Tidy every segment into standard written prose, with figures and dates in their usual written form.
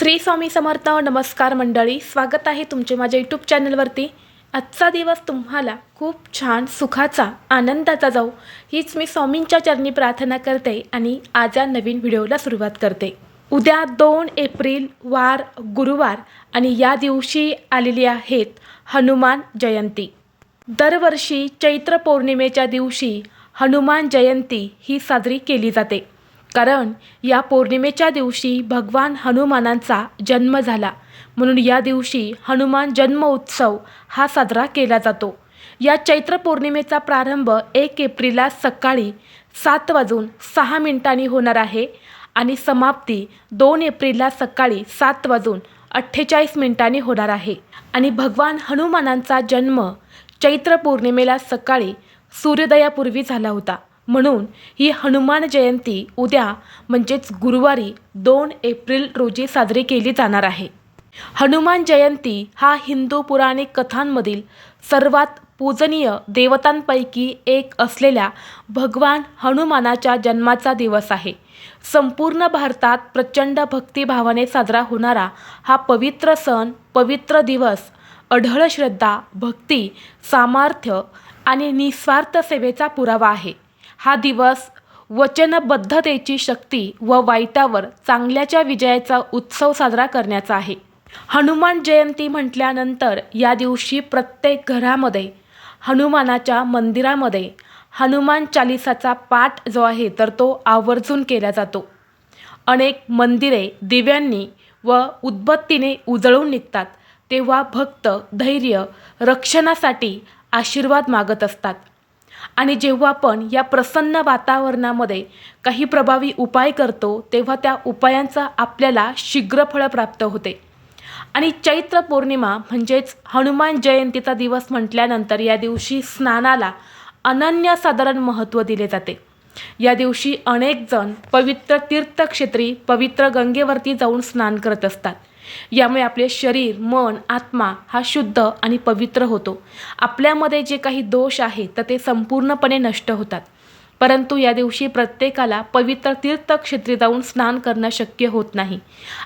श्री स्वामी समर्थ. नमस्कार मंडळी, स्वागत आहे तुमचे माझ्या यूट्यूब चॅनलवरती. आजचा दिवस तुम्हाला खूप छान सुखाचा आनंदाचा जाऊ हीच मी स्वामींच्या चरणी प्रार्थना करते आणि आज या नवीन व्हिडिओला सुरुवात करते. उद्या 2 एप्रिल वार गुरुवार आणि या दिवशी आलेली आहेत हनुमान जयंती. दरवर्षी चैत्र पौर्णिमेच्या दिवशी हनुमान जयंती ही साजरी केली जाते, कारण या पौर्णिमेच्या दिवशी भगवान हनुमानांचा जन्म झाला, म्हणून या दिवशी हनुमान जन्म उत्सव हा साजरा केला जातो. या चैत्र पौर्णिमेचा प्रारंभ 1 एप्रिलला सकाळी 7:06 होणार आहे आणि समाप्ती 2 एप्रिलला सकाळी 7:48 होणार आहे. आणि भगवान हनुमानांचा जन्म चैत्र पौर्णिमेला सकाळी सूर्योदयापूर्वी झाला होता, म्हणून ही हनुमान जयंती उद्या म्हणजेच गुरुवारी 2 एप्रिल रोजी साजरी केली जाणार आहे. हनुमान जयंती हा हिंदू पौराणिक कथांमधील सर्वात पूजनीय देवतांपैकी एक असलेल्या भगवान हनुमानाच्या जन्माचा दिवस आहे. संपूर्ण भारतात प्रचंड भक्तिभावाने साजरा होणारा हा पवित्र सण, पवित्र दिवस अढळ श्रद्धा, भक्ती, सामर्थ्य आणि निस्वार्थ सेवेचा पुरावा आहे. हा दिवस वचनबद्धतेची शक्ती व वाईटावर चांगल्याच्या विजयाचा उत्सव साजरा करण्याचा आहे. हनुमान जयंती म्हटल्यानंतर या दिवशी प्रत्येक घरामध्ये हनुमानाच्या मंदिरामध्ये हनुमान चालिसाचा पाठ जो आहे तर तो आवर्जून केला जातो. अनेक मंदिरे दिव्यांनी व उदबत्तीने उजळून निघतात, तेव्हा भक्त धैर्य रक्षणासाठी आशीर्वाद मागत असतात. आणि जेव्हा आपण या प्रसन्न वातावरणामध्ये काही प्रभावी उपाय करतो, तेव्हा त्या उपायांचा आपल्याला शीघ्र फळ प्राप्त होते. आणि चैत्र पौर्णिमा म्हणजेच हनुमान जयंतीचा दिवस म्हटल्यानंतर या दिवशी स्नानाला अनन्यसाधारण महत्त्व दिले जाते. या दिवशी अनेक जण पवित्र तीर्थक्षेत्री पवित्र गंगेवरती जाऊन स्नान करत असतात. यामुळे आपले शरीर, मन, आत्मा हा शुद्ध आणि पवित्र होतो. आपल्यामध्ये जे काही दोष आहेत तर ते संपूर्णपणे नष्ट होतात. परंतु या दिवशी प्रत्येकाला पवित्र तीर्थक्षेत्री जाऊन स्नान करणं शक्य होत नाही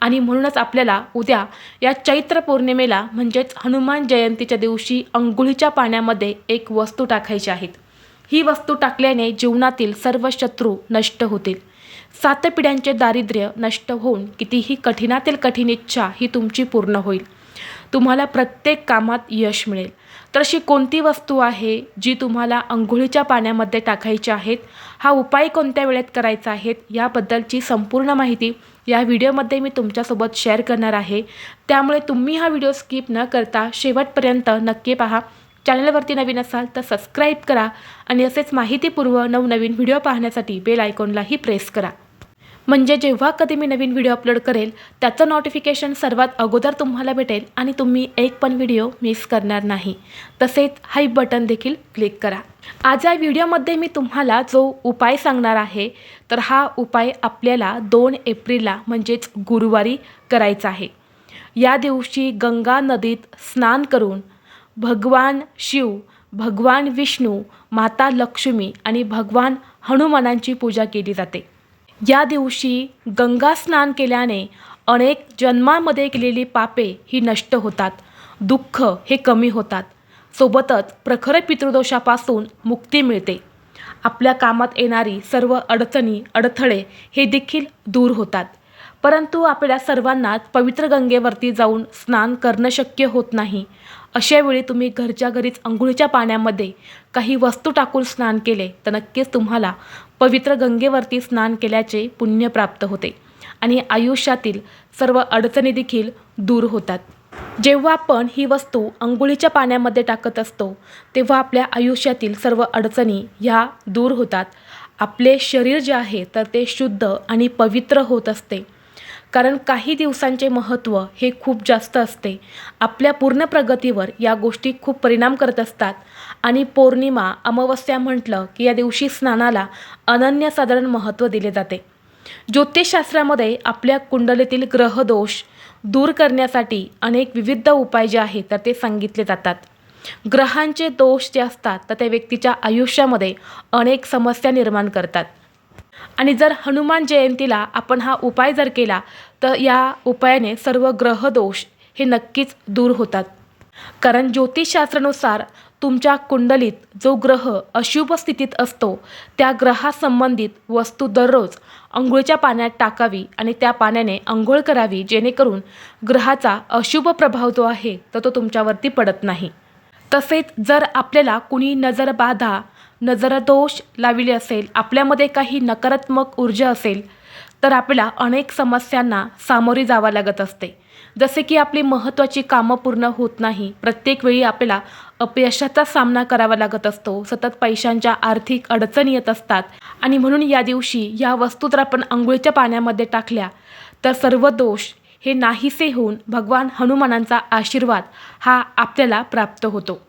आणि म्हणूनच आपल्याला उद्या या चैत्र पौर्णिमेला म्हणजेच हनुमान जयंतीच्या दिवशी अंघोळीच्या पाण्यामध्ये एक वस्तू टाकायची आहेत. ही वस्तू टाकल्याने जीवनातील सर्व शत्रू नष्ट होतील. 7 पिढ्यांचे दारिद्र्य नष्ट होऊन कितीही कठीणातील कठीण इच्छा ही तुमची पूर्ण होईल. तुम्हाला प्रत्येक कामात यश मिळेल. तर अशी कोणती वस्तू आहे जी तुम्हाला अंघोळीच्या पाण्यामध्ये टाकायची आहेत, हा उपाय कोणत्या वेळेत करायचा आहे याबद्दलची संपूर्ण माहिती या व्हिडिओमध्ये मी तुमच्यासोबत शेअर करणार आहे. त्यामुळे तुम्ही हा व्हिडिओ स्किप न करता शेवटपर्यंत नक्की पहा. चॅनलवरती नवीन असाल तर सबस्क्राईब करा आणि असेच माहितीपूर्व नवनवीन व्हिडिओ पाहण्यासाठी बेल आयकॉनलाही प्रेस करा, म्हणजे जेव्हा कधी मी नवीन व्हिडिओ अपलोड करेल त्याचं नोटिफिकेशन सर्वात अगोदर तुम्हाला भेटेल आणि तुम्ही एक पण व्हिडिओ मिस करणार नाही. तसेच हाई बटन देखील क्लिक करा. आज या व्हिडिओमध्ये मी तुम्हाला जो उपाय सांगणार आहे तर हा उपाय आपल्याला 2 एप्रिलला म्हणजेच गुरुवारी करायचा आहे. या दिवशी गंगा नदीत स्नान करून भगवान शिव, भगवान विष्णू, माता लक्ष्मी आणि भगवान हनुमानांची पूजा केली जाते. या दिवशी गंगा स्नान केल्याने अनेक जन्मामध्ये केलेली पापे ही नष्ट होतात, दुःख हे कमी होतात, सोबतच प्रखर पितृदोषापासून मुक्ती मिळते. आपल्या कामात येणारी सर्व अडचणी अडथळे हे देखील दूर होतात. परंतु आपल्या सर्वांनाच पवित्र गंगेवरती जाऊन स्नान करणं शक्य होत नाही. अशा वेळी तुम्ही घरच्या घरीच अंघोळीच्या पाण्यामध्ये काही वस्तू टाकून स्नान केले तर नक्कीच तुम्हाला पवित्र गंगेवरती स्नान केल्याचे पुण्य प्राप्त होते आणि आयुष्यातील सर्व अडचणी देखील दूर होतात. जेव्हा आपण ही वस्तू अंघोळीच्या पाण्यामध्ये टाकत असतो तेव्हा आपल्या आयुष्यातील सर्व अडचणी ह्या दूर होतात. आपले शरीर जे आहे तर ते शुद्ध आणि पवित्र होत असते, कारण काही दिवसांचे महत्त्व हे खूप जास्त असते. आपल्या पूर्ण प्रगतीवर या गोष्टी खूप परिणाम करत असतात. आणि पौर्णिमा अमावस्या म्हटलं की या दिवशी स्नानाला अनन्यसाधारण महत्त्व दिले जाते. ज्योतिषशास्त्रामध्ये आपल्या कुंडलीतील ग्रहदोष दूर करण्यासाठी अनेक विविध उपाय जे आहेत तर ते सांगितले जातात. ग्रहांचे दोष जे असतात तर त्या व्यक्तीच्या आयुष्यामध्ये अनेक समस्या निर्माण करतात. आणि जर हनुमान जयंतीला आपण हा उपाय जर केला तर या उपायाने सर्व ग्रहदोष हे नक्कीच दूर होतात. कारण ज्योतिषशास्त्रानुसार तुमच्या कुंडलीत जो ग्रह अशुभ स्थितीत असतो त्या ग्रहासंबंधित वस्तू दररोज अंघोळीच्या पाण्यात टाकावी आणि त्या पाण्याने अंघोळ करावी, जेणेकरून ग्रहाचा अशुभ प्रभाव जो आहे तर तो तुमच्यावरती पडत नाही. तसेच जर आपल्याला कुणी नजरबाधा, नजरदोष लाविले असेल, आपल्यामध्ये काही नकारात्मक ऊर्जा असेल तर आपल्याला अनेक समस्यांना सामोरे जावं लागत असते. जसे की आपली महत्त्वाची कामं पूर्ण होत नाही, प्रत्येक वेळी आपल्याला अपयशाचा सामना करावा लागत असतो, सतत पैशांच्या आर्थिक अडचणी येत असतात आणि म्हणून या दिवशी या वस्तू जर आपण अंघोळीच्या पाण्यामध्ये टाकल्या तर सर्व दोष हे नाहीसे होऊन भगवान हनुमानांचा आशीर्वाद हा आपल्याला प्राप्त होतो.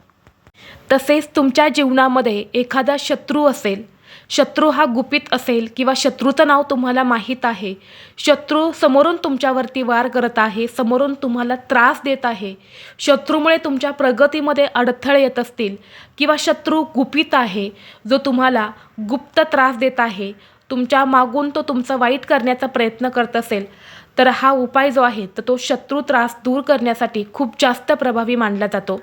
तसेच तुमच्या जीवनामध्ये एखादा शत्रू असेल, शत्रू हा गुपित असेल किंवा शत्रूचं नाव तुम्हाला माहीत आहे, शत्रू समोरून तुमच्यावरती वार करत आहे, समोरून तुम्हाला त्रास देत आहे, शत्रूमुळे तुमच्या प्रगतीमध्ये अडथळे येत असतील किंवा शत्रू गुपित आहे जो तुम्हाला गुप्त त्रास देत आहे, तुमच्या मागून तो तुमचं वाईट करण्याचा प्रयत्न करत असेल तर हा उपाय जो आहे तर तो शत्रू त्रास दूर करण्यासाठी खूप जास्त प्रभावी मानला जातो.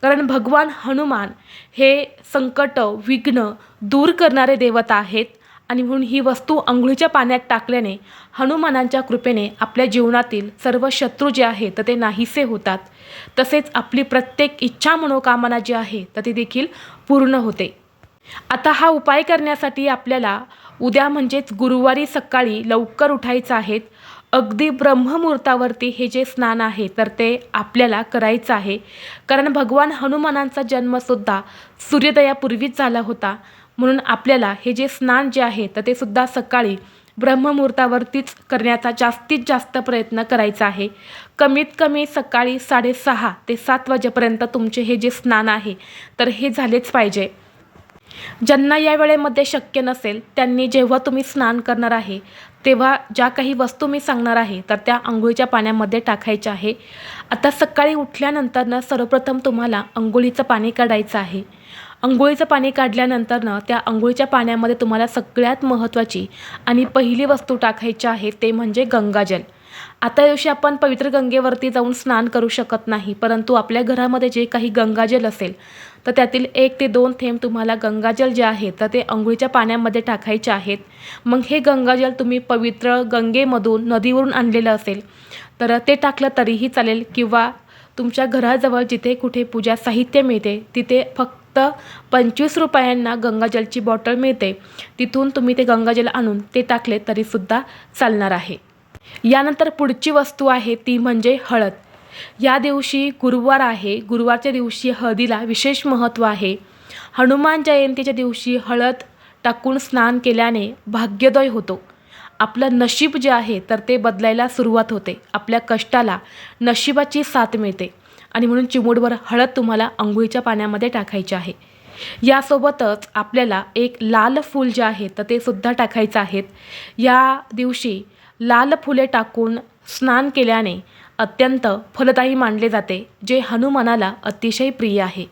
कारण भगवान हनुमान हे संकट, विघ्न दूर करणारे देवता आहेत आणि म्हणून ही वस्तू अंघोळीच्या पाण्यात टाकल्याने हनुमानांच्या कृपेने आपल्या जीवनातील सर्व शत्रू जे आहेत तर ते नाहीसे होतात. तसेच आपली प्रत्येक इच्छा, मनोकामना जी आहे तर ती देखील पूर्ण होते. आता हा उपाय करण्यासाठी आपल्याला उद्या म्हणजेच गुरुवारी सकाळी लवकर उठायचं आहे. अगदी ब्रह्ममुहूर्तावरती हे जे स्नान आहे तर ते आपल्याला करायचं आहे. कारण भगवान हनुमानांचा जन्मसुद्धा सूर्योदयापूर्वीच झाला होता. म्हणून आपल्याला हे जे स्नान जे आहे तर ते सुद्धा सकाळी ब्रह्ममुहूर्तावरतीच करण्याचा जास्तीत जास्त प्रयत्न करायचा आहे. कमीत कमी सकाळी 6:30 ते 7 वाजेपर्यंत तुमचे हे जे स्नान आहे तर हे झालेच पाहिजे. ज्यांना या वेळेमध्ये शक्य नसेल त्यांनी जेव्हा तुम्ही स्नान करणार आहे तेव्हा ज्या काही वस्तू मी सांगणार आहे तर त्या अंघोळीच्या पाण्यामध्ये टाकायच्या आहे. आता सकाळी उठल्यानंतर सर्वप्रथम तुम्हाला अंघोळीचं पाणी काढायचं आहे. अंघोळीचं पाणी काढल्यानंतर त्या अंघोळीच्या पाण्यामध्ये तुम्हाला सगळ्यात महत्त्वाची आणि पहिली वस्तू टाकायची आहे ते म्हणजे गंगाजल. आता दिवशी आपण पवित्र गंगेवरती जाऊन स्नान करू शकत नाही, परंतु आपल्या घरामध्ये जे काही गंगाजल असेल तर त्यातील 1 ते 2 थेंब तुम्हाला गंगाजल जे आहे तर ते अंघोळीच्या पाण्यामध्ये टाकायचे आहेत. मग हे गंगाजल तुम्ही पवित्र गंगेमधून, नदीवरून आणलेलं असेल तर ते टाकलं तरीही चालेल किंवा तुमच्या घराजवळ जिथे कुठे पूजा साहित्य मिळते तिथे फक्त 25 रुपयांना गंगाजलची बॉटल मिळते, तिथून तुम्ही ते गंगाजल आणून ते टाकले तरीसुद्धा चालणार आहे. यानंतर पुढची वस्तू आहे ती म्हणजे हळद. या दिवशी गुरुवार आहे, गुरुवारच्या दिवशी हळदीला विशेष महत्त्व आहे. हनुमान जयंतीच्या दिवशी हळद टाकून स्नान केल्याने भाग्योदय होतो. आपलं नशीब जे आहे तर ते बदलायला सुरुवात होते, आपल्या कष्टाला नशिबाची साथ मिळते आणि म्हणून चिमूटभर हळद तुम्हाला अंघोळीच्या पाण्यामध्ये टाकायची आहे. यासोबतच आपल्याला एक लाल फूल जे आहे तर ते सुद्धा टाकायचं आहे. या दिवशी लाल फुले टाकून स्नान केल्याने अत्यंत फलदायी मानले जाते, जे हनुमानाला अतिशय प्रिय आहे.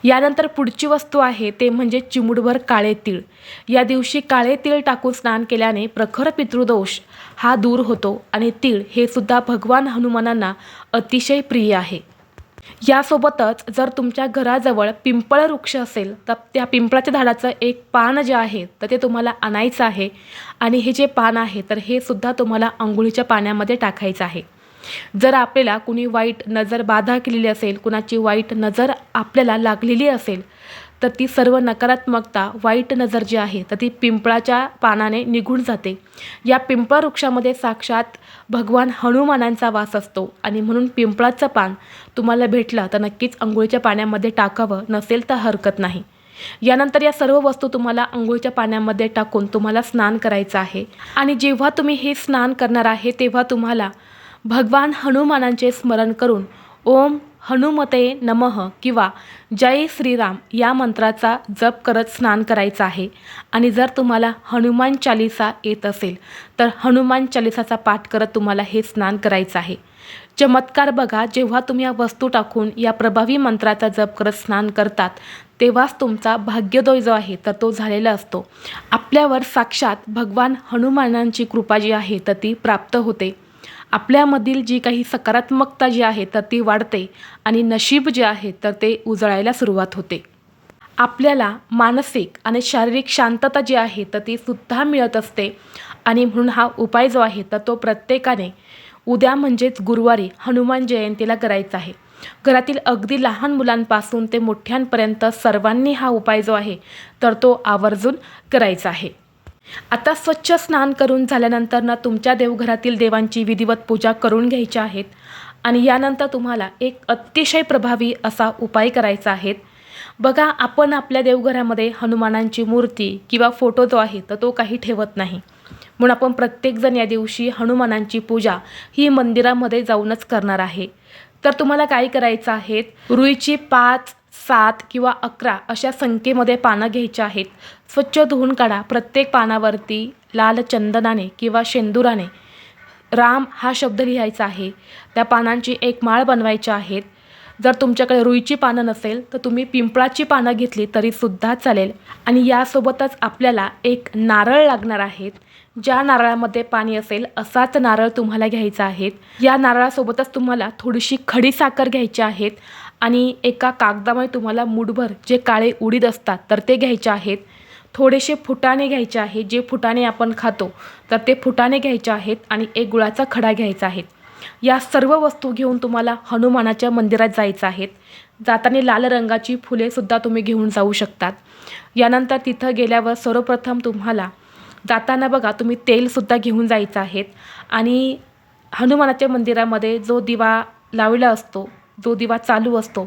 यानंतर पुढची वस्तू आहे ते म्हणजे चिमूटभर काळे तीळ. या दिवशी काळे तीळ टाकून स्नान केल्याने प्रखर पितृदोष हा दूर होतो आणि तीळ हे सुद्धा भगवान हनुमानांना अतिशय प्रिय आहे. यासोबतच जर तुमच्या घराजवळ पिंपळ वृक्ष असेल तर त्या पिंपळाच्या झाडाचं एक पान जे आहे तर ते तुम्हाला आणायचं आहे आणि हे जे पान आहे तर हे सुद्धा तुम्हाला अंघोळीच्या पाण्यामध्ये टाकायचं आहे. जर आपल्याला कुणी वाईट नजर बाधा केलेली असेल, कुणाची वाईट नजर आपल्याला लागलेली असेल तर ती सर्व नकारात्मकता, वाईट नजर जी आहे तर ती पिंपळाच्या पानाने निघून जाते. या पिंपळ वृक्षामध्ये साक्षात भगवान हनुमानांचा वास असतो आणि म्हणून पिंपळाचं पान तुम्हाला भेटलं तर नक्कीच अंघोळीच्या पाण्यामध्ये टाकावं, नसेल तर हरकत नाही. यानंतर या सर्व वस्तू तुम्हाला अंघोळीच्या पाण्यामध्ये टाकून तुम्हाला स्नान करायचं आहे आणि जेव्हा तुम्ही हे स्नान करणार आहे तेव्हा तुम्हाला भगवान हनुमानांचे स्मरण करून ओम हनुमते नमः किंवा जय श्रीराम या मंत्राचा जप करत स्नान करायचं आहे. आणि जर तुम्हाला हनुमान चालीसा येत असेल तर हनुमान चालीसाचा पाठ करत तुम्हाला हे स्नान करायचं आहे. चमत्कार बघा, जेव्हा तुम्ही या वस्तू टाकून या प्रभावी मंत्राचा जप करत स्नान करतात तेव्हाच तुमचा भाग्योदय जो आहे तर तो झालेला असतो. आपल्यावर साक्षात भगवान हनुमानांची कृपा जी आहे तर ती प्राप्त होते. आपल्यामधील जी काही सकारात्मकता जी आहे तर ती वाढते आणि नशीब जे आहे तर ते उजळायला सुरुवात होते. आपल्याला मानसिक आणि शारीरिक शांतता जी आहे तर ती सुद्धा मिळत असते. आणि म्हणून हा उपाय जो आहे तर तो प्रत्येकाने उद्या म्हणजेच गुरुवारी हनुमान जयंतीला करायचा आहे. घरातील अगदी लहान मुलांपासून ते मोठ्यांपर्यंत सर्वांनी हा उपाय जो आहे तर तो आवर्जून करायचा आहे. आता स्वच्छ स्नान करून झाल्यानंतर ना तुमच्या देवघरातील देवांची विधिवत पूजा करून घ्यायची आहेत. आणि यानंतर तुम्हाला एक अतिशय प्रभावी असा उपाय करायचा आहे. बघा, आपण आपल्या देवघरामध्ये हनुमानांची मूर्ती किंवा फोटो जो आहे तर तो काही ठेवत नाही. म्हणून आपण प्रत्येकजण या दिवशी हनुमानांची पूजा ही मंदिरामध्ये जाऊनच करणार आहे. तर तुम्हाला काय करायचं आहे, रुईची 5, 7 किंवा 11 अशा संख्येमध्ये पानं घ्यायची आहेत. स्वच्छ धुवून काढा. प्रत्येक पानावरती लाल चंदनाने किंवा शेंदुराने राम हा शब्द लिहायचा आहे. त्या पानांची एक माळ बनवायची आहेत. जर तुमच्याकडे रुईची पानं नसेल तर तुम्ही पिंपळाची पानं घेतली तरीसुद्धा चालेल. आणि यासोबतच आपल्याला एक नारळ लागणार आहेत. ज्या नारळामध्ये पाणी असेल असाच नारळ तुम्हाला घ्यायचा आहे. या नारळासोबतच तुम्हाला थोडीशी खडी साखर घ्यायची आहेत. आणि एका कागदामध्ये तुम्हाला मूठभर जे काळे उडीद असतात तर ते घ्यायचे आहेत. थोडेसे फुटाणे घ्यायचे आहेत. जे फुटाणे आपण खातो तर ते फुटाणे घ्यायचे आहेत. आणि एक गुळाचा खडा घ्यायचा आहे. या सर्व वस्तू घेऊन तुम्हाला हनुमानाच्या मंदिरात जायचं आहे. जाताना लाल रंगाची फुलेसुद्धा तुम्ही घेऊन जाऊ शकतात. यानंतर तिथं गेल्यावर सर्वप्रथम तुम्हाला जाताना बघा तुम्ही तेलसुद्धा घेऊन जायचं आहे. आणि हनुमानाच्या मंदिरामध्ये जो दिवा लावलेला असतो, जो दिवा चालू असतो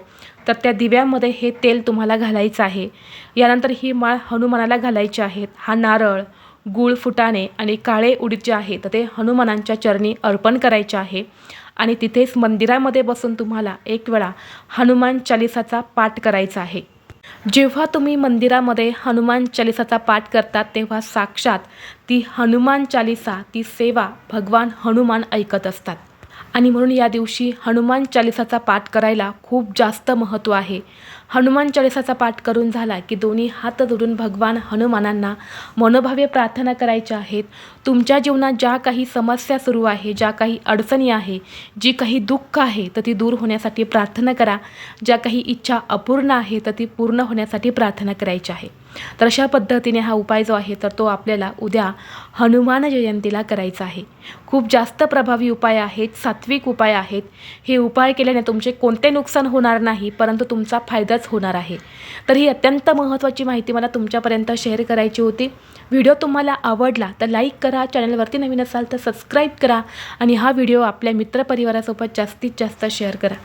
तर त्या दिव्यामध्ये हे तेल तुम्हाला घालायचं आहे. यानंतर ही माळ हनुमानाला घालायची आहेत. हा नारळ, गूळ, फुटाणे आणि काळे उडीद जे आहे तर ते हनुमानांच्या चरणी अर्पण करायचे आहे. आणि तिथेच मंदिरामध्ये बसून तुम्हाला एक वेळा हनुमान चालीसाचा पाठ करायचा आहे. जेव्हा तुम्ही मंदिरामध्ये हनुमान चालीसाचा पाठ करतात तेव्हा साक्षात ती हनुमान चालीसा, ती सेवा भगवान हनुमान ऐकत असतात. आणि म्हणून या दिवशी हनुमान चालीसाचा पाठ करायला खूप जास्त महत्त्व आहे. हनुमान चालीसाचा पाठ करून झाला की दोन्ही हात जोडून भगवान हनुमानांना मनोभावे प्रार्थना करायच्या आहेत. तुमच्या जीवनात ज्या काही समस्या सुरू आहे, ज्या काही अडचणी आहे, जी काही दुःख आहे तर ती दूर होण्यासाठी प्रार्थना करा. ज्या काही इच्छा अपूर्ण आहे तर ती पूर्ण होण्यासाठी प्रार्थना करायची आहे. तर अशा पद्धतीने हा उपाय जो आहे तर तो आपल्याला उद्या हनुमान जयंतीला करायचा आहे. खूप जास्त प्रभावी उपाय आहेत, सात्विक उपाय आहेत. हे उपाय केल्याने तुमचे कोणते नुकसान होणार नाही, परंतु तुमचा फायदाच होणार आहे. तर ही अत्यंत महत्त्वाची माहिती मला तुमच्यापर्यंत शेअर करायची होती. व्हिडिओ तुम्हाला आवडला तर लाईक करा, चॅनलवरती नवीन असाल तर सबस्क्राईब करा आणि हा व्हिडिओ आपल्या मित्रपरिवारासोबत जास्तीत जास्त शेअर करा.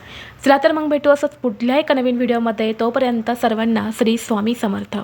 चला तर मग भेटू असंच पुढल्या एका नवीन व्हिडिओमध्ये. तोपर्यंत सर्वांना श्री स्वामी समर्थ.